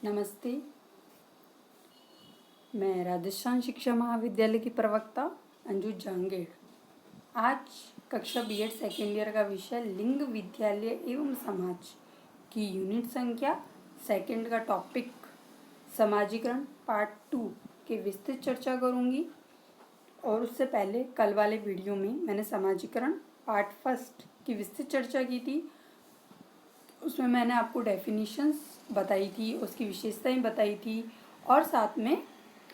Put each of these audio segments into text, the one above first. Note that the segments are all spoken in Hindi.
नमस्ते। मैं राजस्थान शिक्षा महाविद्यालय की प्रवक्ता अंजू जहांगीर। आज कक्षा बीएड सेकेंड ईयर का विषय लिंग विद्यालय एवं समाज की यूनिट संख्या सेकेंड का टॉपिक समाजीकरण पार्ट 2 की विस्तृत चर्चा करूंगी। और उससे पहले कल वाले वीडियो में मैंने समाजीकरण पार्ट फर्स्ट की विस्तृत चर्चा की थी। उसमें मैंने आपको डेफिनेशंस बताई थी, उसकी विशेषताएं बताई थी और साथ में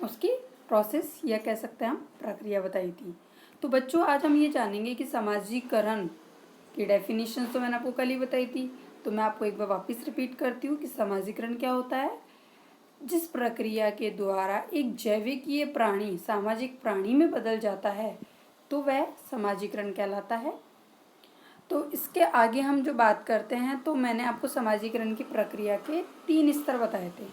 उसकी प्रोसेस या कह सकते हैं हम प्रक्रिया बताई थी। तो बच्चों, आज हम ये जानेंगे कि समाजीकरण की डेफिनेशंस तो मैंने आपको कल ही बताई थी, तो मैं आपको एक बार वापस रिपीट करती हूँ कि समाजीकरण क्या होता है। जिस प्रक्रिया के द्वारा एक जैविकीय प्राणी सामाजिक प्राणी में बदल जाता है तो वह समाजीकरण कहलाता है। तो इसके आगे हम जो बात करते हैं, तो मैंने आपको समाजीकरण की प्रक्रिया के 3 स्तर बताए थे।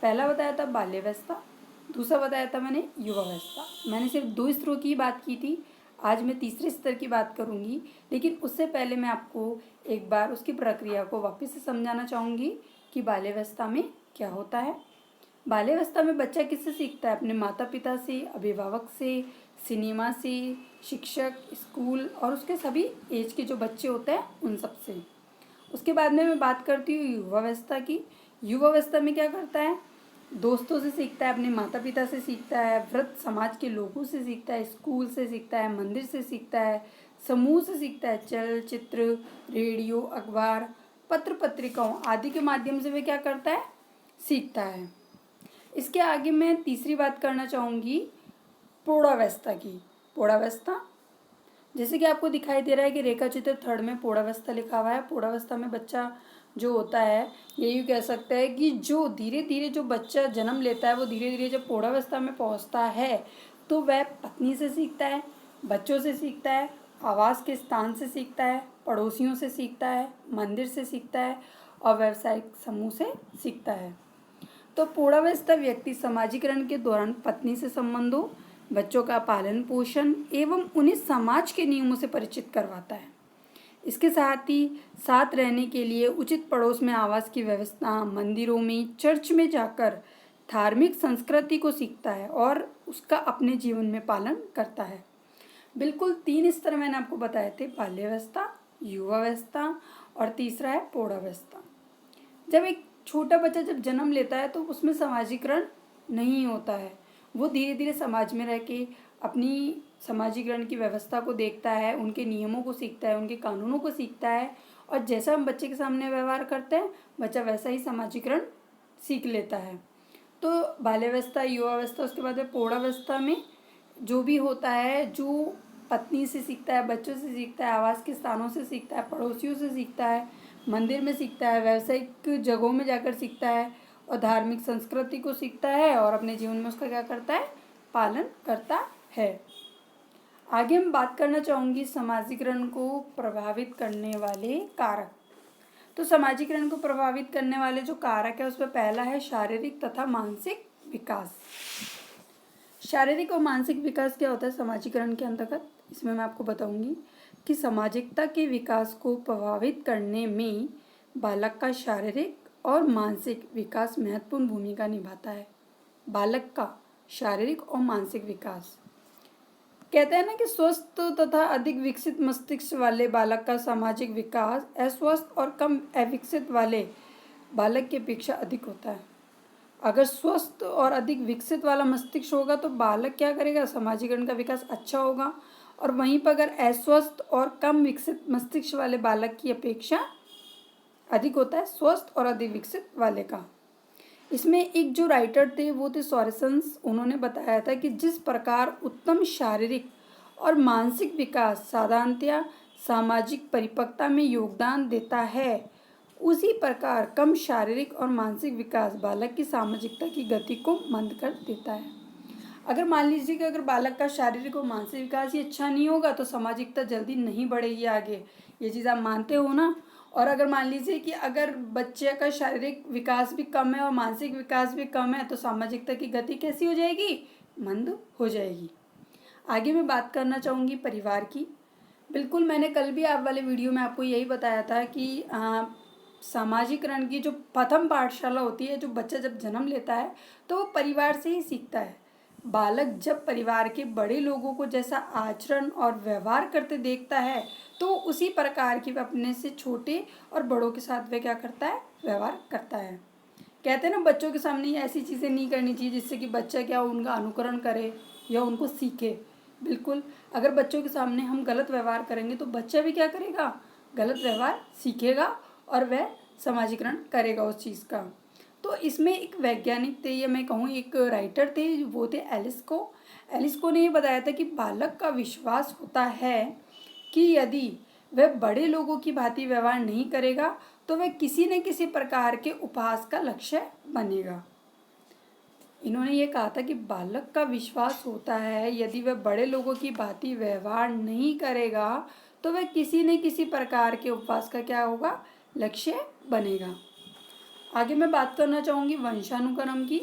पहला बताया था बाल्यावस्था, दूसरा बताया था मैंने युवावस्था। मैंने सिर्फ 2 स्तरों की बात की थी। आज मैं तीसरे स्तर की बात करूंगी, लेकिन उससे पहले मैं आपको एक बार उसकी प्रक्रिया को वापस से समझाना चाहूँगी कि बाल्यावस्था में क्या होता है। बाल्यावस्था में बच्चा किससे सीखता है? अपने माता पिता से, अभिभावक से, सिनेमा से, शिक्षक, स्कूल और उसके सभी एज के जो बच्चे होते हैं उन सब से। उसके बाद में मैं बात करती हूँ युवावस्था की। युवावस्था में क्या करता है? दोस्तों से सीखता है, अपने माता पिता से सीखता है, वृद्ध समाज के लोगों से सीखता है, स्कूल से सीखता है, मंदिर से सीखता है, समूह से सीखता है, चलचित्र, रेडियो, अखबार, पत्र पत्रिकाओं आदि के माध्यम से वे क्या करता है? सीखता है। इसके आगे मैं तीसरी बात करना चाहूँगी प्रौढ़ावस्था की। प्रौढ़ावस्था, जैसे कि आपको दिखाई दे रहा है कि रेखा चित्र 3 में प्रौढ़ावस्था लिखा हुआ है। प्रौढ़ावस्था में बच्चा जो होता है, यही कह सकते हैं कि जो धीरे धीरे जो बच्चा जन्म लेता है वो धीरे धीरे जब प्रौढ़ावस्था में पहुंचता है तो वह पत्नी से सीखता है, बच्चों से सीखता है, आवास के स्थान से सीखता है, पड़ोसियों से सीखता है, मंदिर से सीखता है और व्यावसायिक समूह से सीखता है। तो प्रौढ़ावस्था व्यक्ति समाजीकरण के दौरान पत्नी से संबंधों, बच्चों का पालन पोषण एवं उन्हें समाज के नियमों से परिचित करवाता है। इसके साथ ही साथ रहने के लिए उचित पड़ोस में आवास की व्यवस्था, मंदिरों में, चर्च में जाकर धार्मिक संस्कृति को सीखता है और उसका अपने जीवन में पालन करता है। बिल्कुल 3 स्तर मैंने आपको बताए थे, बाल्यावस्था, युवावस्था और तीसरा है प्रौढ़ावस्था। जब एक छोटा बच्चा जब जन्म लेता है तो उसमें समाजीकरण नहीं होता है। वो धीरे धीरे समाज में रह के अपनी समाजीकरण की व्यवस्था को देखता है, उनके नियमों को सीखता है, उनके कानूनों को सीखता है और जैसा हम बच्चे के सामने व्यवहार करते हैं बच्चा वैसा ही समाजीकरण सीख लेता है। तो बाल्यावस्था, युवावस्था, उसके बाद में प्रौढ़ावस्था में जो भी होता है, जो पत्नी से सीखता है, बच्चों से सीखता है, आवास के स्थानों से सीखता है, पड़ोसियों से सीखता है, मंदिर में सीखता है, व्यावसायिक जगहों में जाकर सीखता है और धार्मिक संस्कृति को सीखता है और अपने जीवन में उसका क्या करता है? पालन करता है। आगे हम बात करना चाहूँगी समाजीकरण को प्रभावित करने वाले कारक। तो समाजीकरण को प्रभावित करने वाले जो कारक है उसमें पहला है शारीरिक तथा मानसिक विकास। शारीरिक और मानसिक विकास क्या होता है समाजीकरण के अंतर्गत, इसमें मैं आपको बताऊंगी कि सामाजिकता के विकास को प्रभावित करने में बालक का शारीरिक और मानसिक विकास महत्वपूर्ण भूमिका निभाता है। बालक का शारीरिक और मानसिक विकास, कहते हैं ना कि स्वस्थ तथा अधिक विकसित मस्तिष्क वाले बालक का सामाजिक विकास अस्वस्थ और कम अविकसित वाले बालक की अपेक्षा अधिक होता है। अगर स्वस्थ और अधिक विकसित वाला मस्तिष्क होगा तो बालक क्या करेगा? समाजीकरण का विकास अच्छा होगा। और वहीं पर अगर अस्वस्थ और कम विकसित मस्तिष्क वाले बालक की अपेक्षा अधिक होता है स्वस्थ और अधिक विकसित वाले का। इसमें एक जो राइटर थे वो थे सॉरेसन्स। उन्होंने बताया था कि जिस प्रकार उत्तम शारीरिक और मानसिक विकास साधारणतया सामाजिक परिपक्वता में योगदान देता है, उसी प्रकार कम शारीरिक और मानसिक विकास बालक की सामाजिकता की गति को मंद कर देता है। अगर मान लीजिए कि अगर बालक का शारीरिक और मानसिक विकास ही अच्छा नहीं होगा तो सामाजिकता जल्दी नहीं बढ़ेगी आगे। ये चीज़ आप मानते हो ना? और अगर मान लीजिए कि अगर बच्चे का शारीरिक विकास भी कम है और मानसिक विकास भी कम है तो सामाजिकता की गति कैसी हो जाएगी? मंद हो जाएगी। आगे मैं बात करना चाहूँगी परिवार की। बिल्कुल मैंने कल भी आप वाले वीडियो में आपको यही बताया था कि सामाजिकरण की जो प्रथम पाठशाला होती है, जो बच्चा जब जन्म लेता है तो वो परिवार से ही सीखता है। बालक जब परिवार के बड़े लोगों को जैसा आचरण और व्यवहार करते देखता है तो उसी प्रकार की वह अपने से छोटे और बड़ों के साथ वह क्या करता है, व्यवहार करता है। कहते हैं ना, बच्चों के सामने ये ऐसी चीज़ें नहीं करनी चाहिए जिससे कि बच्चा क्या उनका अनुकरण करे या उनको सीखे। बिल्कुल, अगर बच्चों के सामने हम गलत व्यवहार करेंगे तो बच्चा भी क्या करेगा, गलत व्यवहार सीखेगा और वह समाजीकरण करेगा उस चीज़ का। तो इसमें एक वैज्ञानिक थे, या मैं कहूँ एक राइटर थे, वो थे एलिस्को। एलिस्को ने ये बताया था कि बालक का विश्वास होता है कि यदि वह बड़े लोगों की भांति व्यवहार नहीं करेगा तो वह किसी न किसी प्रकार के उपहास का लक्ष्य बनेगा। इन्होंने ये कहा था कि बालक का विश्वास होता है यदि वह बड़े लोगों की भांति व्यवहार नहीं करेगा तो वह किसी न किसी प्रकार के उपहास का क्या होगा, लक्ष्य बनेगा। आगे मैं बात करना चाहूँगी वंशानुक्रम की।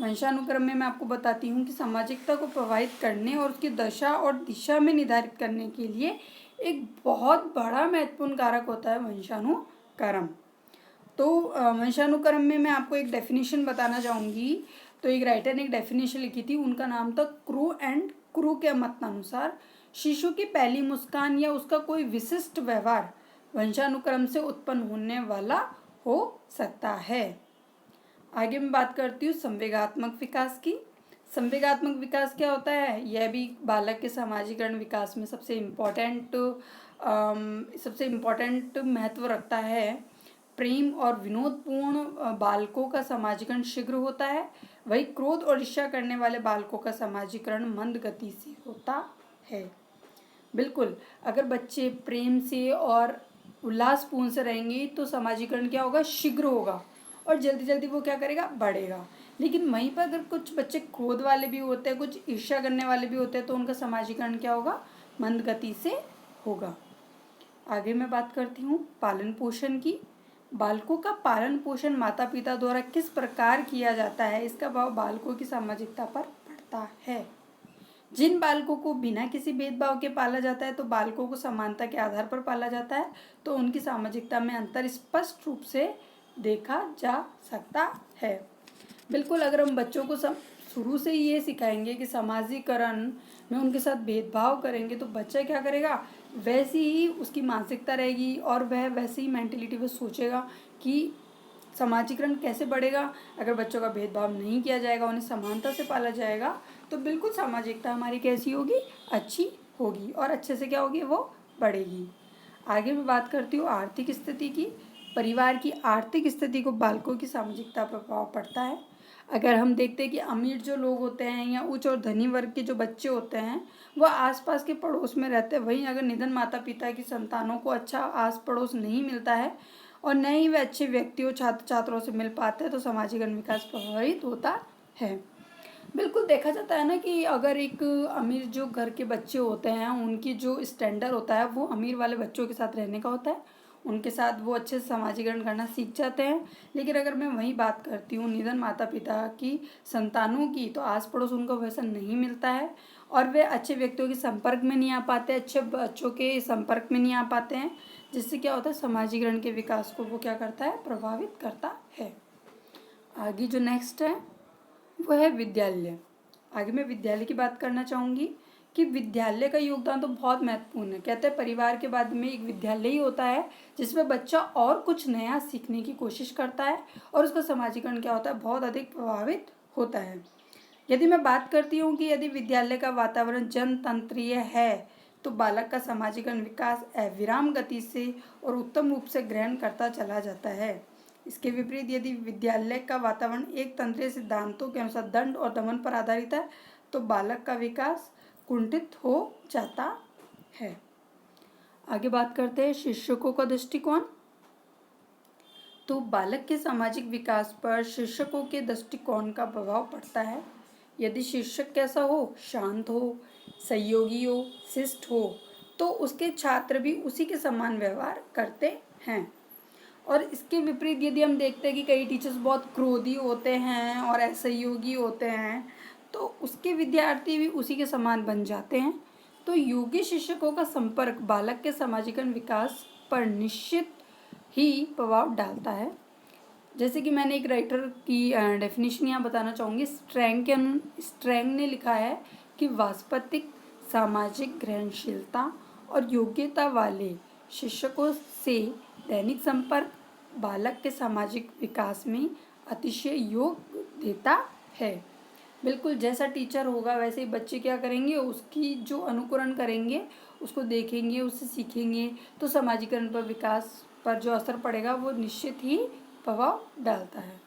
वंशानुक्रम में मैं आपको बताती हूँ कि सामाजिकता को प्रभावित करने और उसकी दशा और दिशा में निर्धारित करने के लिए एक बहुत बड़ा महत्वपूर्ण कारक होता है वंशानुक्रम। तो वंशानुक्रम में मैं आपको एक डेफिनेशन बताना चाहूँगी। तो एक राइटर ने एक डेफिनेशन लिखी थी, उनका नाम था क्रू एंड क्रू के मतानुसार शिशु की पहली मुस्कान या उसका कोई विशिष्ट व्यवहार वंशानुक्रम से उत्पन्न होने वाला हो सकता है। आगे मैं बात करती हूँ संवेगात्मक विकास की। संवेगात्मक विकास क्या होता है, यह भी बालक के सामाजिकरण विकास में सबसे इम्पोर्टेंट महत्व रखता है। प्रेम और विनोदपूर्ण बालकों का सामाजिकरण शीघ्र होता है, वही क्रोध और ईर्ष्या करने वाले बालकों का सामाजिकरण मंद गति से होता है। बिल्कुल, अगर बच्चे प्रेम से और उल्लासपूर्ण से रहेंगे तो सामाजिकरण क्या होगा, शीघ्र होगा और जल्दी जल्दी वो क्या करेगा, बढ़ेगा। लेकिन वहीं पर अगर कुछ बच्चे क्रोध वाले भी होते हैं, कुछ ईर्ष्या करने वाले भी होते हैं तो उनका सामाजिकरण क्या होगा, मंद गति से होगा। आगे मैं बात करती हूँ पालन पोषण की। बालकों का पालन पोषण माता पिता द्वारा किस प्रकार किया जाता है, इसका प्रभाव बालकों की सामाजिकता पर पड़ता है। जिन बालकों को बिना किसी भेदभाव के पाला जाता है तो बालकों को समानता के आधार पर पाला जाता है तो उनकी सामाजिकता में अंतर स्पष्ट रूप से देखा जा सकता है। बिल्कुल, अगर हम बच्चों को शुरू से ही ये सिखाएंगे कि सामाजिकरण में उनके साथ भेदभाव करेंगे तो बच्चा क्या करेगा, वैसी ही उसकी मानसिकता रहेगी और वह वैसी ही मेंटेलिटी में सोचेगा कि सामाजिकरण कैसे बढ़ेगा। अगर बच्चों का भेदभाव नहीं किया जाएगा, उन्हें समानता से पाला जाएगा तो बिल्कुल सामाजिकता हमारी कैसी होगी, अच्छी होगी और अच्छे से क्या होगी, वो बढ़ेगी। आगे मैं बात करती हूँ आर्थिक स्थिति की। परिवार की आर्थिक स्थिति को बालकों की सामाजिकता पर प्रभाव पड़ता है। अगर हम देखते हैं कि अमीर जो लोग होते हैं या उच्च और धनी वर्ग के जो बच्चे होते हैं वह आसपास के पड़ोस में रहते हैं, वहीं अगर निधन माता पिता की संतानों को अच्छा आस पड़ोस नहीं मिलता है और न ही वे अच्छे व्यक्तियों छात्र छात्रों से मिल पाते हैं तो सामाजिकरण विकास प्रभावित होता है। बिल्कुल, देखा जाता है ना कि अगर एक अमीर जो घर के बच्चे होते हैं उनकी जो स्टैंडर्ड होता है वो अमीर वाले बच्चों के साथ रहने का होता है, उनके साथ वो अच्छे से सामाजिकरण करना सीख जाते हैं। लेकिन अगर मैं वही बात करती हूँ निधन माता पिता की संतानों की तो आस पड़ोस उनको वैसा नहीं मिलता है और वे अच्छे व्यक्तियों के संपर्क में नहीं आ पाते, अच्छे बच्चों के संपर्क में नहीं आ पाते हैं, जिससे क्या होता है, सामाजिकरण के विकास को वो क्या करता है, प्रभावित करता है। आगे जो नेक्स्ट है वो है विद्यालय। आगे मैं विद्यालय की बात करना चाहूँगी कि विद्यालय का योगदान तो बहुत महत्वपूर्ण है। कहते हैं परिवार के बाद में एक विद्यालय ही होता है जिसमें बच्चा और कुछ नया सीखने की कोशिश करता है और उसका सामाजिकरण क्या होता है, बहुत अधिक प्रभावित होता है। यदि मैं बात करती हूँ कि यदि विद्यालय का वातावरण जनतंत्रीय है तो बालक का सामाजिकरण विकास अविराम गति से और उत्तम रूप से ग्रहण करता चला जाता है। इसके विपरीत यदि विद्यालय का वातावरण एक तंत्रीय सिद्धांतों के अनुसार दंड और दमन पर आधारित है तो बालक का विकास कुंठित हो जाता है। आगे बात करते हैं शिक्षकों का दृष्टिकोण। तो बालक के सामाजिक विकास पर शिक्षकों के दृष्टिकोण का प्रभाव पड़ता है। यदि शिक्षक कैसा हो, शांत हो, सहयोगी हो, शिष्ट हो तो उसके छात्र भी उसी के समान व्यवहार करते हैं। और इसके विपरीत यदि हम देखते हैं कि कई टीचर्स बहुत क्रोधी होते हैं और असहयोगी होते हैं तो उसके विद्यार्थी भी उसी के समान बन जाते हैं। तो योग्य शिक्षकों का संपर्क बालक के सामाजिकरण विकास पर निश्चित ही प्रभाव डालता है। जैसे कि मैंने एक राइटर की डेफिनेशन यहाँ बताना चाहूँगी। स्ट्रैंग ने लिखा है कि वास्तविक सामाजिक ग्रहणशीलता और योग्यता वाले शिक्षकों से दैनिक संपर्क बालक के सामाजिक विकास में अतिशय योग देता है। बिल्कुल, जैसा टीचर होगा वैसे ही बच्चे क्या करेंगे, उसकी जो अनुकरण करेंगे, उसको देखेंगे, उससे सीखेंगे, तो सामाजिकरण पर, विकास पर जो असर पड़ेगा वो निश्चित ही प्रभाव डालता है।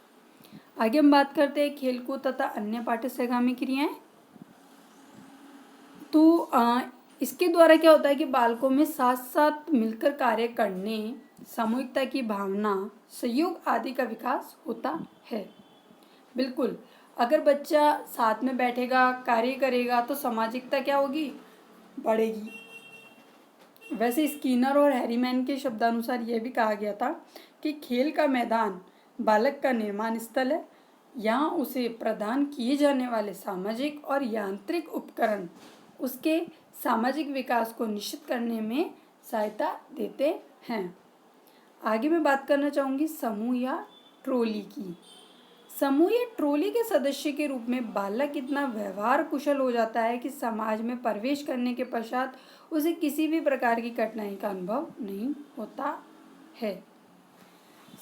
आगे हम बात करते हैं खेलकूद तथा अन्य पाठ्य सहगामी क्रियाएं। तो इसके द्वारा क्या होता है कि बालकों में साथ साथ मिलकर कार्य करने, सामूहिकता की भावना, सहयोग आदि का विकास होता है। बिल्कुल, अगर बच्चा साथ में बैठेगा, कार्य करेगा, तो सामाजिकता क्या होगी, बढ़ेगी। वैसे स्किनर और हैरीमैन के शब्दानुसार यह भी कहा गया था कि खेल का मैदान बालक का निर्माण स्थल है। यहाँ उसे प्रदान किए जाने वाले सामाजिक और यांत्रिक उपकरण उसके सामाजिक विकास को निश्चित करने में सहायता देते हैं। आगे मैं बात करना चाहूँगी समूह या ट्रोली की। समूह या ट्रोली के सदस्य के रूप में बालक इतना व्यवहार कुशल हो जाता है कि समाज में प्रवेश करने के पश्चात उसे किसी भी प्रकार की कठिनाई का अनुभव नहीं होता है।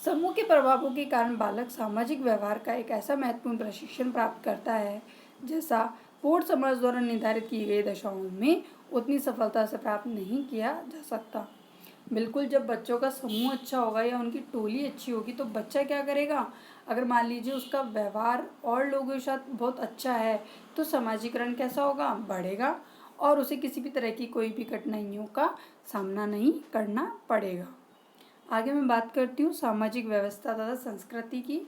समूह के प्रभावों के कारण बालक सामाजिक व्यवहार का एक ऐसा महत्वपूर्ण प्रशिक्षण प्राप्त करता है जैसा पूर्ण समाज द्वारा निर्धारित की गई दशाओं में उतनी सफलता से प्राप्त नहीं किया जा सकता। बिल्कुल, जब बच्चों का समूह अच्छा होगा या उनकी टोली अच्छी होगी तो बच्चा क्या करेगा, अगर मान लीजिए उसका व्यवहार और लोगों के साथ बहुत अच्छा है तो सामाजिकरण कैसा होगा, बढ़ेगा, और उसे किसी भी तरह की कोई भी कठिनाइयों का सामना नहीं करना पड़ेगा। आगे मैं बात करती हूँ सामाजिक व्यवस्था तथा संस्कृति की।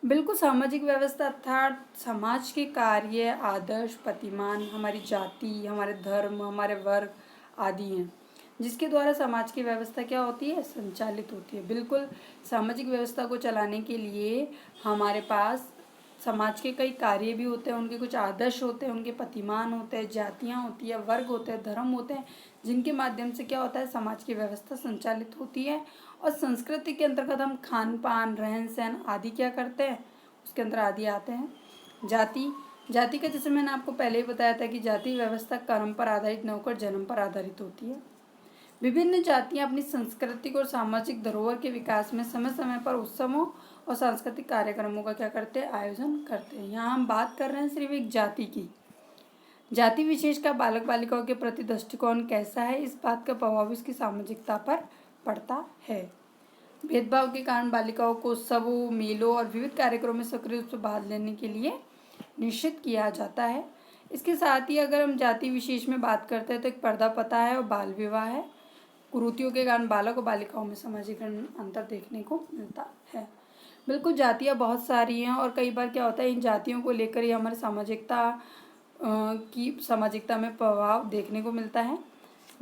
बिल्कुल, सामाजिक व्यवस्था अर्थात समाज के कार्य, आदर्श, प्रतिमान हमारी जाति, हमारे धर्म, हमारे वर्ग आदि हैं, जिसके द्वारा समाज की व्यवस्था क्या होती है, संचालित होती है। बिल्कुल, सामाजिक व्यवस्था को चलाने के लिए हमारे पास समाज के कई कार्य भी होते हैं, उनके कुछ आदर्श होते हैं, उनके प्रतिमान होते हैं, जातियाँ होती है, वर्ग होते हैं, धर्म होते हैं, जिनके माध्यम से क्या होता है, समाज की व्यवस्था संचालित होती है। और संस्कृति के अंतर्गत हम खान पान, रहन सहन आदि क्या करते हैं, उसके अंदर आदि आते हैं। जाति का जैसे मैंने आपको पहले ही बताया था कि जाति व्यवस्था कर्म पर आधारित न होकर जन्म पर आधारित होती है। विभिन्न जातियां अपनी सांस्कृतिक और सामाजिक धरोहर के विकास में समय समय पर उत्सवों और सांस्कृतिक कार्यक्रमों का क्या करते हैं, आयोजन करते हैं। यहाँ हम बात कर रहे हैं सिर्फ एक जाति की। जाति विशेष का बालक बालिकाओं के प्रति दृष्टिकोण कैसा है, इस बात का प्रभाव इसकी सामाजिकता पर पड़ता है। भेदभाव के कारण बालिकाओं को उत्सवों, मेलों और विविध कार्यक्रमों में सक्रिय रूप से भाग लेने के लिए निश्चित किया जाता है। इसके साथ ही अगर हम जाति विशेष में बात करते हैं तो एक पर्दा प्रथा है और बाल विवाह है। कुरीतियों के कारण बालक और बालिकाओं में सामाजिकरण अंतर देखने को मिलता है। बिल्कुल, जातियाँ बहुत सारी हैं और कई बार क्या होता है, इन जातियों को लेकर ही हमारी सामाजिकता में प्रभाव देखने को मिलता है।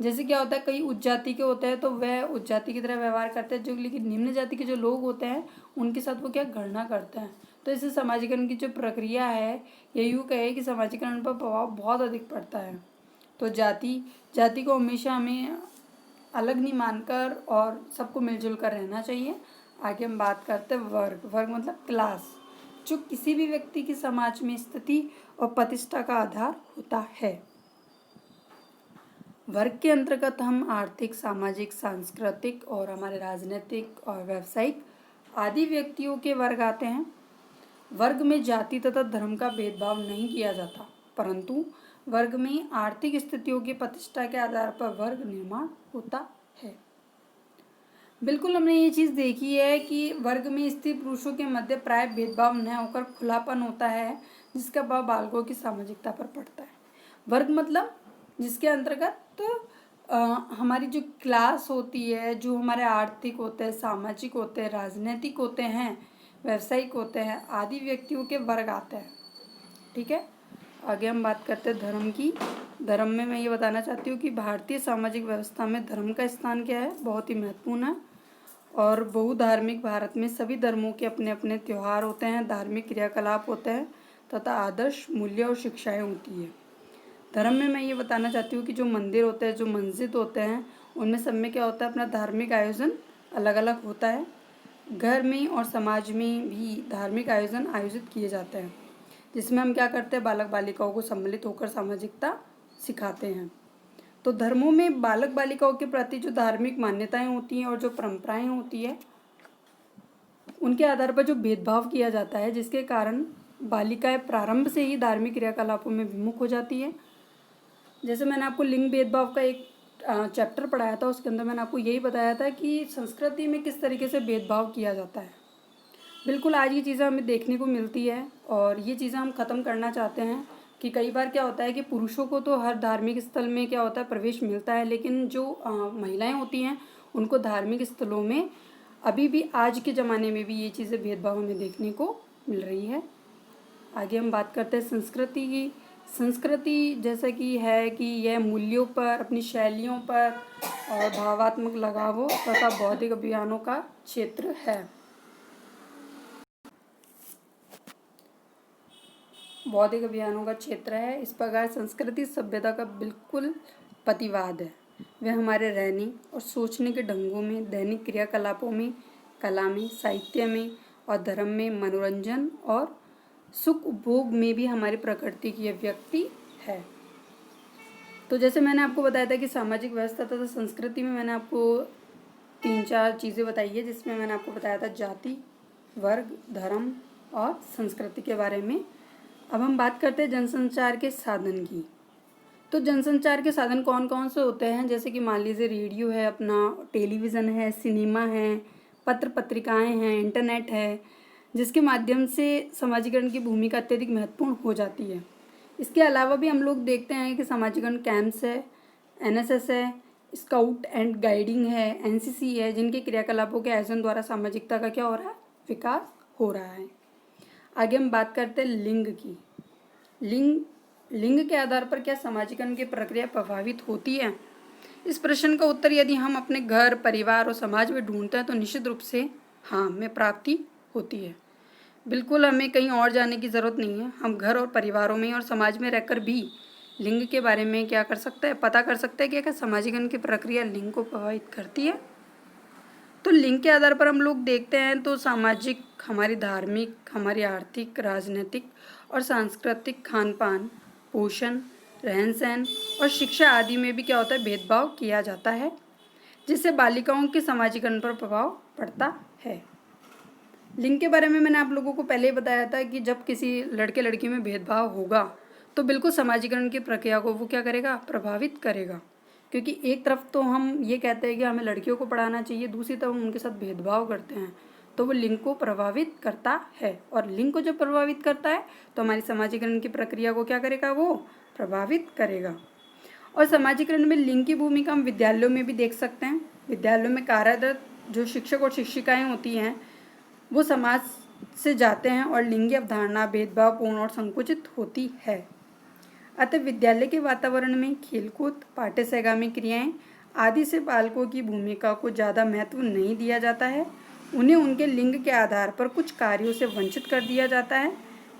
जैसे क्या होता है, कई उच्च जाति के होते हैं तो वह उच्च जाति की तरह व्यवहार करते हैं, जो लेकिन निम्न जाति के जो लोग होते हैं उनके साथ वो क्या घृणा करते हैं। तो इससे सामाजिकरण की जो प्रक्रिया है, ये यूँ कहे कि सामाजिकरण पर प्रभाव बहुत अधिक पड़ता है। तो जाति को हमेशा हमें अलग नहीं मानकर और सबको मिलजुल कर रहना चाहिए। आगे हम बात करते हैं वर्ग मतलब क्लास, जो किसी भी व्यक्ति की समाज में स्थिति और प्रतिष्ठा का आधार होता है। वर्ग के अंतर्गत हम आर्थिक, सामाजिक, सांस्कृतिक और हमारे राजनीतिक और व्यावसायिक आदि व्यक्तियों के वर्ग आते हैं। वर्ग में जाति तथा धर्म का भेदभाव नहीं किया जाता, परंतु वर्ग में आर्थिक स्थितियों की प्रतिष्ठा के आधार पर वर्ग निर्माण होता है। बिल्कुल, हमने ये चीज़ देखी है कि वर्ग में स्थित पुरुषों के मध्य प्राय भेदभाव न होकर खुलापन होता है, जिसका प्रभाव बालकों की सामाजिकता पर पड़ता है। वर्ग मतलब जिसके अंतर्गत हमारी जो क्लास होती है, जो हमारे आर्थिक होते हैं, सामाजिक होते हैं, राजनीतिक होते हैं, व्यावसायिक होते हैं आदि व्यक्तियों के वर्ग आते हैं। ठीक है, आगे हम बात करते हैं धर्म की। धर्म में मैं ये बताना चाहती हूँ कि भारतीय सामाजिक व्यवस्था में धर्म का स्थान क्या है, बहुत ही महत्वपूर्ण है। और बहुधार्मिक भारत में सभी धर्मों के अपने अपने त्यौहार होते हैं, धार्मिक क्रियाकलाप होते हैं तथा आदर्श, मूल्य और शिक्षाएं होती है। धर्म में मैं ये बताना चाहती हूँ कि जो मंदिर होते हैं, जो मस्जिद होते हैं, उनमें सब में क्या होता है, अपना धार्मिक आयोजन अलग अलग होता है। घर में और समाज में भी धार्मिक आयोजन आयोजित किए जाते हैं, जिसमें हम क्या करते हैं, बालक बालिकाओं को सम्मिलित होकर सामाजिकता सिखाते हैं। तो धर्मों में बालक बालिकाओं के प्रति जो धार्मिक मान्यताएं होती हैं और जो परंपराएं होती है, उनके आधार पर जो भेदभाव किया जाता है, जिसके कारण बालिकाएं प्रारंभ से ही धार्मिक क्रियाकलापों में विमुख हो जाती है। जैसे मैंने आपको लिंग भेदभाव का एक चैप्टर पढ़ाया था, उसके अंदर मैंने आपको यही बताया था कि संस्कृति में किस तरीके से भेदभाव किया जाता है। बिल्कुल आज ये चीज़ें हमें देखने को मिलती है और ये चीज़ें हम ख़त्म करना चाहते हैं कि कई बार क्या होता है कि पुरुषों को तो हर धार्मिक स्थल में क्या होता है, प्रवेश मिलता है, लेकिन जो महिलाएं होती हैं उनको धार्मिक स्थलों में अभी भी आज के ज़माने में भी ये चीज़ें भेदभाव हमें देखने को मिल रही है। आगे हम बात करते हैं संस्कृति की। संस्कृति जैसा कि है कि यह मूल्यों पर, अपनी शैलियों पर और भावात्मक लगावों तथा बौद्धिक अभियानों का क्षेत्र है। बौद्धिक अभियानों का क्षेत्र है। इस प्रकार संस्कृति सभ्यता का बिल्कुल प्रतिवाद है। वह हमारे रहने और सोचने के ढंगों में, दैनिक क्रियाकलापों में, कला में, साहित्य में और धर्म में, मनोरंजन और सुख उपभोग में भी हमारी प्रकृति की अभिव्यक्ति है। तो जैसे मैंने आपको बताया था कि सामाजिक व्यवस्था तथा संस्कृति में मैंने आपको 3-4 चीज़ें बताई है, जिसमें मैंने आपको बताया था जाति, वर्ग, धर्म और संस्कृति के बारे में। अब हम बात करते हैं जनसंचार के साधन की। तो जनसंचार के साधन कौन कौन से होते हैं, जैसे कि मान लीजिए रेडियो है अपना, टेलीविज़न है, सिनेमा है, पत्र पत्रिकाएं हैं, इंटरनेट है, जिसके माध्यम से समाजीकरण की भूमिका अत्यधिक महत्वपूर्ण हो जाती है। इसके अलावा भी हम लोग देखते हैं कि समाजीकरण कैंप्स है, NSS है, स्काउट एंड गाइडिंग है, NCC है, जिनके क्रियाकलापों के आयोजन द्वारा सामाजिकता का क्या हो रहा है, विकास हो रहा है। आगे हम बात करते हैं लिंग की। लिंग के आधार पर क्या समाजीकरण की प्रक्रिया प्रभावित होती है? इस प्रश्न का उत्तर यदि हम अपने घर, परिवार और समाज में ढूंढते हैं तो निश्चित रूप से हाँ में प्राप्ति होती है। बिल्कुल हमें कहीं और जाने की ज़रूरत नहीं है। हम घर और परिवारों में और समाज में रहकर भी लिंग के बारे में क्या कर सकते हैं, पता कर सकते हैं कि क्या समाजीकरण की प्रक्रिया लिंग को प्रभावित करती है। तो लिंग के आधार पर हम लोग देखते हैं तो सामाजिक, हमारी धार्मिक, हमारी आर्थिक, राजनीतिक और सांस्कृतिक, खान पान, पोषण, रहन सहन और शिक्षा आदि में भी क्या होता है, भेदभाव किया जाता है, जिससे बालिकाओं के समाजीकरण पर प्रभाव पड़ता है। लिंग के बारे में मैंने आप लोगों को पहले ही बताया था कि जब किसी लड़के लड़की में भेदभाव होगा तो बिल्कुल समाजीकरण की प्रक्रिया को वो क्या करेगा, प्रभावित करेगा। क्योंकि एक तरफ तो हम ये कहते हैं कि हमें लड़कियों को पढ़ाना चाहिए, दूसरी तरफ हम उनके साथ भेदभाव करते हैं, तो वो लिंग को प्रभावित करता है। और लिंग को जब प्रभावित करता है तो हमारी समाजीकरण की प्रक्रिया को क्या करेगा, वो प्रभावित करेगा। और समाजीकरण में लिंग की भूमिका हम विद्यालयों में भी देख सकते हैं। विद्यालयों में कार्यरत जो शिक्षक और शिक्षिकाएं होती हैं वो समाज से जाते हैं और लिंगी अवधारणा भेदभावपूर्ण और संकुचित होती है। अतः विद्यालय के वातावरण में खेलकूद, पाठ्य सहगामी क्रियाएं आदि से बालकों की भूमिका को ज़्यादा महत्व नहीं दिया जाता है। उन्हें उनके लिंग के आधार पर कुछ कार्यों से वंचित कर दिया जाता है,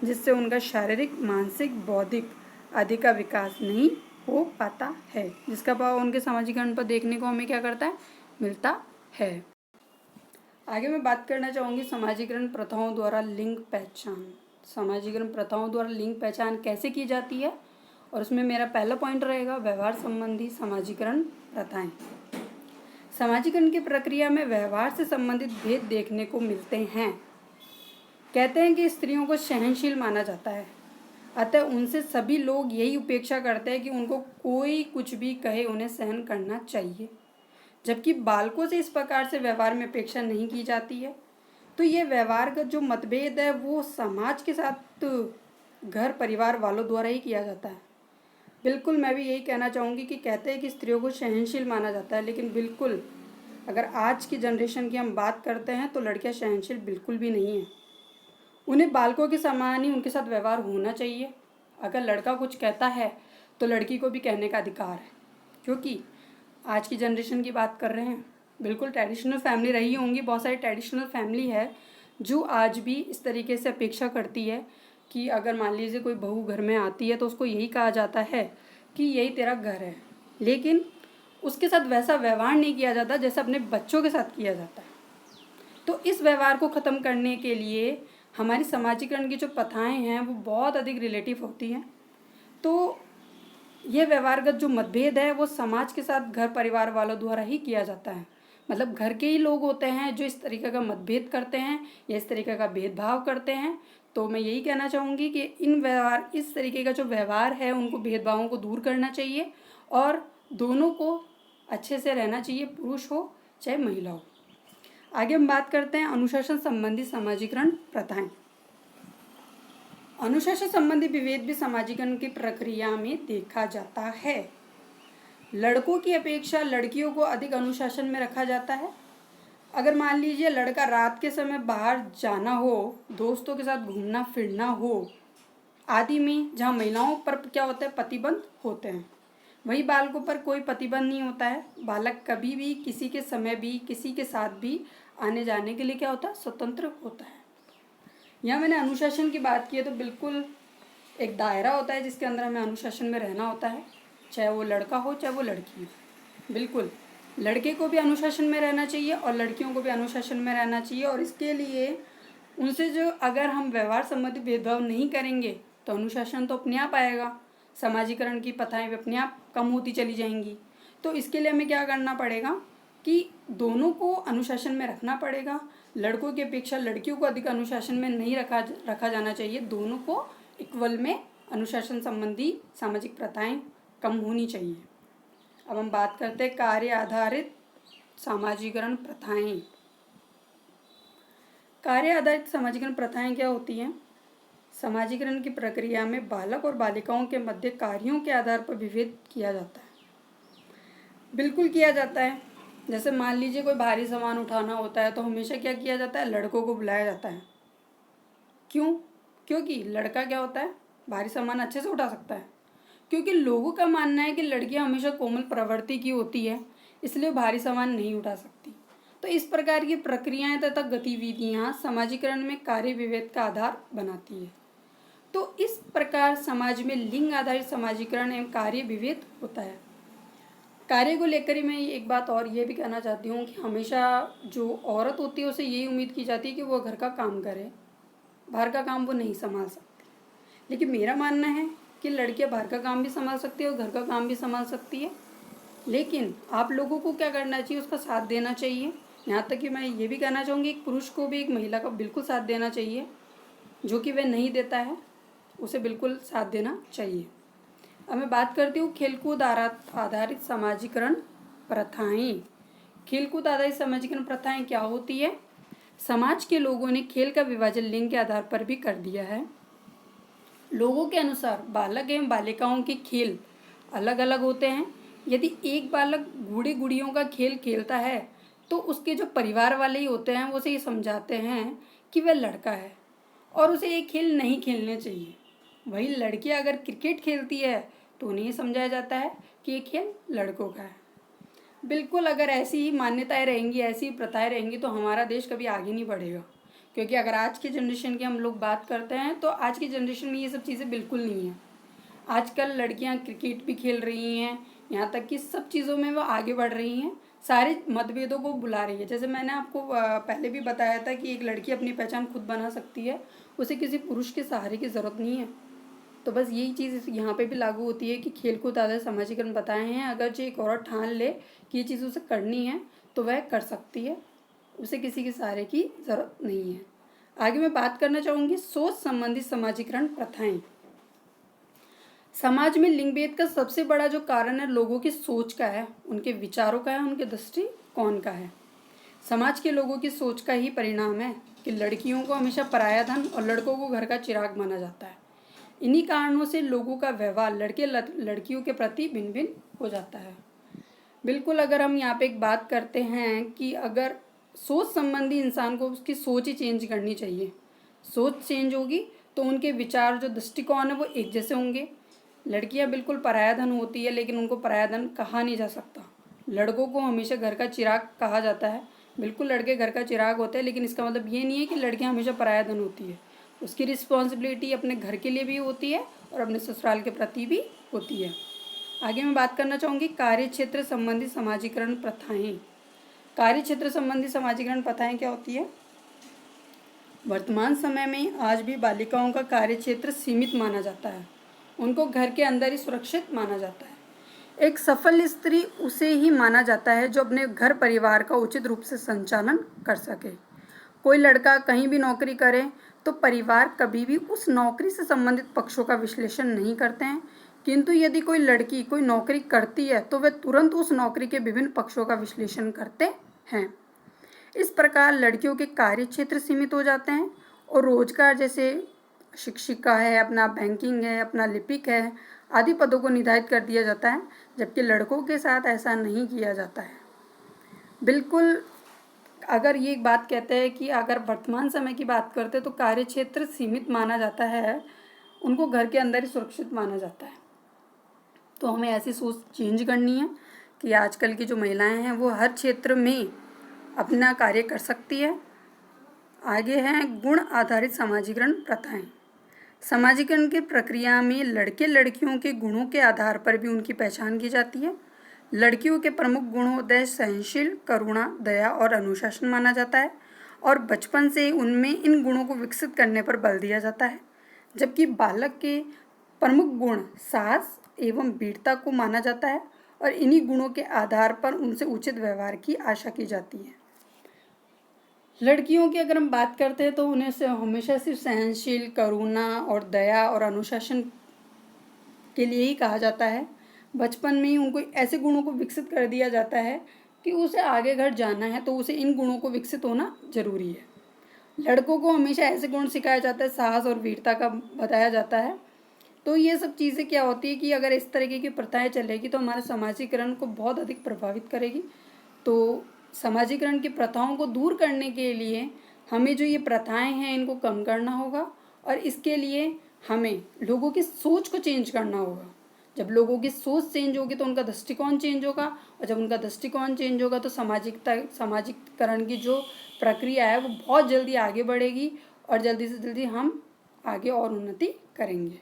जिससे उनका शारीरिक, मानसिक, बौद्धिक आदि का विकास नहीं हो पाता है, जिसका प्रभाव उनके सामाजिकरण पर देखने को हमें क्या करता है, मिलता है। आगे मैं बात करना चाहूँगी समाजीकरण प्रथाओं द्वारा लिंग पहचान। समाजीकरण प्रथाओं द्वारा लिंग पहचान कैसे की जाती है, और उसमें मेरा पहला पॉइंट रहेगा व्यवहार संबंधी समाजीकरण प्रथाएं। समाजीकरण की प्रक्रिया में व्यवहार से संबंधित भेद देखने को मिलते हैं। कहते हैं कि स्त्रियों को सहनशील माना जाता है, अतः उनसे सभी लोग यही उपेक्षा करते हैं कि उनको कोई कुछ भी कहे उन्हें सहन करना चाहिए, जबकि बालकों से इस प्रकार से व्यवहार में अपेक्षा नहीं की जाती है। तो ये व्यवहार का जो मतभेद है वो समाज के साथ घर परिवार वालों द्वारा ही किया जाता है। बिल्कुल मैं भी यही कहना चाहूँगी कि कहते हैं कि स्त्रियों को सहनशील माना जाता है, लेकिन बिल्कुल अगर आज की जनरेशन की हम बात करते हैं तो लड़कियाँ सहनशील बिल्कुल भी नहीं हैं। उन्हें बालकों के समान ही उनके साथ व्यवहार होना चाहिए। अगर लड़का कुछ कहता है तो लड़की को भी कहने का अधिकार है, क्योंकि आज की जनरेशन की बात कर रहे हैं। बिल्कुल ट्रेडिशनल फैमिली रही होंगी, बहुत सारी ट्रेडिशनल फैमिली है जो आज भी इस तरीके से अपेक्षा करती है कि अगर मान लीजिए कोई बहू घर में आती है तो उसको यही कहा जाता है कि यही तेरा घर है। लेकिन उसके साथ वैसा व्यवहार नहीं किया जाता जैसा अपने बच्चों के साथ किया जाता है। तो इस व्यवहार को ख़त्म करने के लिए हमारी समाजीकरण की जो प्रथाएं हैं वो बहुत अधिक रिलेटिव होती हैं। तो यह व्यवहारगत जो मतभेद है वो समाज के साथ घर परिवार वालों द्वारा ही किया जाता है। मतलब घर के ही लोग होते हैं जो इस तरीके का मतभेद करते हैं या इस तरीके का भेदभाव करते हैं। तो मैं यही कहना चाहूँगी कि इस तरीके का जो व्यवहार है उनको भेदभावों को दूर करना चाहिए और दोनों को अच्छे से रहना चाहिए, पुरुष हो चाहे महिला हो। आगे हम बात करते हैं अनुशासन संबंधी समाजीकरण प्रथाएं। अनुशासन संबंधी विभेद भी समाजीकरण की प्रक्रिया में देखा जाता है। लड़कों की अपेक्षा लड़कियों को अधिक अनुशासन में रखा जाता है। अगर मान लीजिए लड़का रात के समय बाहर जाना हो, दोस्तों के साथ घूमना फिरना हो आदि में, जहाँ महिलाओं पर क्या होता है, प्रतिबंध होते हैं, वही बालकों पर कोई प्रतिबंध नहीं होता है। बालक कभी भी किसी के समय भी किसी के साथ भी आने जाने के लिए क्या होता है, स्वतंत्र होता है। यहाँ मैंने अनुशासन की बात की है तो बिल्कुल एक दायरा होता है जिसके अंदर हमें अनुशासन में रहना होता है, चाहे वो लड़का हो चाहे वो लड़की हो। बिल्कुल लड़के को भी अनुशासन में रहना चाहिए और लड़कियों को भी अनुशासन में रहना चाहिए। और इसके लिए उनसे जो अगर हम व्यवहार संबंधी भेदभाव नहीं करेंगे तो अनुशासन तो अपने आप आएगा, समाजीकरण की प्रथाएं भी अपने आप कम होती चली जाएंगी। तो इसके लिए हमें क्या करना पड़ेगा कि दोनों को अनुशासन में रखना पड़ेगा। लड़कों की अपेक्षा लड़कियों को अधिक अनुशासन में नहीं रखा जाना चाहिए। दोनों को इक्वल में अनुशासन संबंधी सामाजिक प्रथाएं कम होनी चाहिए। अब हम बात करते हैं कार्य आधारित समाजीकरण प्रथाएं। कार्य आधारित समाजीकरण प्रथाएं क्या होती हैं? समाजीकरण की प्रक्रिया में बालक और बालिकाओं के मध्य कार्यों के आधार पर विभेद किया जाता है। बिल्कुल किया जाता है। जैसे मान लीजिए कोई भारी सामान उठाना होता है तो हमेशा क्या किया जाता है, लड़कों को बुलाया जाता है। क्यों? क्योंकि लड़का क्या होता है, भारी सामान अच्छे से उठा सकता है। क्योंकि लोगों का मानना है कि लड़कियां हमेशा कोमल प्रवृत्ति की होती है, इसलिए भारी सामान नहीं उठा सकती। तो इस प्रकार की प्रक्रियाएं तथा गतिविधियां समाजीकरण में कार्य विभेद का आधार बनाती है। तो इस प्रकार समाज में लिंग आधारित समाजीकरण एवं कार्य विभेद होता है। कार्य को लेकर ही मैं एक बात और ये भी कहना चाहती हूँ कि हमेशा जो औरत होती है उसे यही उम्मीद की जाती है कि वो घर का काम करे, बाहर का काम वो नहीं संभाल सकती। लेकिन मेरा मानना है कि लड़कियां बाहर का काम भी संभाल सकती है और घर का काम भी संभाल सकती है। लेकिन आप लोगों को क्या करना चाहिए, उसका साथ देना चाहिए। यहाँ तक कि मैं ये भी कहना चाहूँगी एक पुरुष को भी एक महिला का बिल्कुल साथ देना चाहिए, जो कि वह नहीं देता है उसे बिल्कुल साथ देना चाहिए। अब मैं बात करती हूँ खेलकूद आधारित समाजीकरण प्रथाएं। खेलकूद आधारित समाजीकरण प्रथाएं क्या होती है? समाज के लोगों ने खेल का विभाजन लिंग के आधार पर भी कर दिया है। लोगों के अनुसार बालक एवं बालिकाओं के खेल अलग अलग होते हैं। यदि एक बालक गुड़ी गुड़ियों का खेल खेलता है तो उसके जो परिवार वाले ही होते हैं वो उसे ये समझाते हैं कि वह लड़का है और उसे ये खेल नहीं खेलने चाहिए। वही लड़की अगर क्रिकेट खेलती है तो उन्हें ये समझाया जाता है कि ये खेल लड़कों का है। बिल्कुल अगर ऐसी ही मान्यताएं रहेंगी, ऐसी ही प्रथाएं रहेंगी तो हमारा देश कभी आगे नहीं बढ़ेगा। क्योंकि अगर आज की जनरेशन की हम लोग बात करते हैं तो आज की जनरेशन में ये सब चीज़ें बिल्कुल नहीं है। आजकल लड़कियां क्रिकेट भी खेल रही हैं, यहाँ तक कि सब चीज़ों में वो आगे बढ़ रही हैं, सारे मतभेदों को बुला रही है। जैसे मैंने आपको पहले भी बताया था कि एक लड़की अपनी पहचान खुद बना सकती है, उसे किसी पुरुष के सहारे की ज़रूरत नहीं है। तो बस यही चीज़ यहाँ पे भी लागू होती है कि खेलकूद आधारित समाजीकरण बताए हैं। अगर जो एक औरत ठान ले कि ये चीज़ उसे करनी है तो वह कर सकती है, उसे किसी के सहारे की ज़रूरत नहीं है। आगे मैं बात करना चाहूँगी सोच संबंधी समाजीकरण प्रथाएं। समाज में लिंग भेद का सबसे बड़ा जो कारण है लोगों की सोच का है, उनके विचारों का है, उनके दृष्टिकोण का है। समाज के लोगों की सोच का ही परिणाम है कि लड़कियों को हमेशा पराया धन और लड़कों को घर का चिराग माना जाता है। इन्हीं कारणों से लोगों का व्यवहार लड़के लड़कियों के प्रति भिन्न भिन्न हो जाता है। बिल्कुल अगर हम यहाँ पे एक बात करते हैं कि अगर सोच संबंधी इंसान को उसकी सोच ही चेंज करनी चाहिए, सोच चेंज होगी तो उनके विचार जो दृष्टिकोण है वो एक जैसे होंगे। लड़कियाँ बिल्कुल पराया धन होती है लेकिन उनको पराया धन कहा नहीं जा सकता। लड़कों को हमेशा घर का चिराग कहा जाता है। बिल्कुल लड़के घर का चिराग होते हैं लेकिन इसका मतलब ये नहीं है कि लड़कियाँ हमेशा पराया धन होती है। उसकी रिस्पॉन्सिबिलिटी अपने घर के लिए भी होती है और अपने ससुराल के प्रति भी होती है। आगे मैं बात करना चाहूँगी कार्य क्षेत्र संबंधी समाजीकरण प्रथाएं। कार्य क्षेत्र संबंधी समाजीकरण प्रथाएं क्या होती है? वर्तमान समय में आज भी बालिकाओं का कार्य क्षेत्र सीमित माना जाता है, उनको घर के अंदर ही सुरक्षित माना जाता है। एक सफल स्त्री उसे ही माना जाता है जो अपने घर परिवार का उचित रूप से संचालन कर सके। कोई लड़का कहीं भी नौकरी करे तो परिवार कभी भी उस नौकरी से संबंधित पक्षों का विश्लेषण नहीं करते हैं, किंतु यदि कोई लड़की कोई नौकरी करती है तो वे तुरंत उस नौकरी के विभिन्न पक्षों का विश्लेषण करते हैं। इस प्रकार लड़कियों के कार्य क्षेत्र सीमित हो जाते हैं और रोजगार जैसे शिक्षिका है, अपना बैंकिंग है, अपना लिपिक है आदि पदों को निर्धारित कर दिया जाता है, जबकि लड़कों के साथ ऐसा नहीं किया जाता है। बिल्कुल, अगर ये एक बात कहते हैं कि अगर वर्तमान समय की बात करते तो कार्य क्षेत्र सीमित माना जाता है, उनको घर के अंदर ही सुरक्षित माना जाता है। तो हमें ऐसी सोच चेंज करनी है कि आजकल की जो महिलाएं हैं वो हर क्षेत्र में अपना कार्य कर सकती है। आगे हैं गुण आधारित समाजीकरण प्रथाएं। समाजीकरण की प्रक्रिया में लड़के लड़कियों के गुणों के आधार पर भी उनकी पहचान की जाती है। लड़कियों के प्रमुख गुणों सहनशील, करुणा, दया और अनुशासन माना जाता है और बचपन से उनमें इन गुणों को विकसित करने पर बल दिया जाता है, जबकि बालक के प्रमुख गुण साहस एवं वीरता को माना जाता है और इन्हीं गुणों के आधार पर उनसे उचित व्यवहार की आशा की जाती है। लड़कियों की अगर हम बात करते हैं तो उन्हें से हमेशा सिर्फ सहनशील, करुणा और दया और अनुशासन के लिए ही कहा जाता है। बचपन में ही उनको ऐसे गुणों को विकसित कर दिया जाता है कि उसे आगे घर जाना है तो उसे इन गुणों को विकसित होना जरूरी है। लड़कों को हमेशा ऐसे गुण सिखाया जाता है, साहस और वीरता का बताया जाता है। तो ये सब चीज़ें क्या होती है कि अगर इस तरीके की प्रथाएं चलेगी तो हमारे समाजीकरण को बहुत अधिक प्रभावित करेगी। तो समाजीकरण की प्रथाओं को दूर करने के लिए हमें जो ये प्रथाएं हैं इनको कम करना होगा और इसके लिए हमें लोगों की सोच को चेंज करना होगा। जब लोगों की सोच चेंज होगी तो उनका दृष्टिकोण चेंज होगा और जब उनका दृष्टिकोण चेंज होगा तो समाजीकरण की जो प्रक्रिया है वो बहुत जल्दी आगे बढ़ेगी और जल्दी से जल्दी हम आगे और उन्नति करेंगे।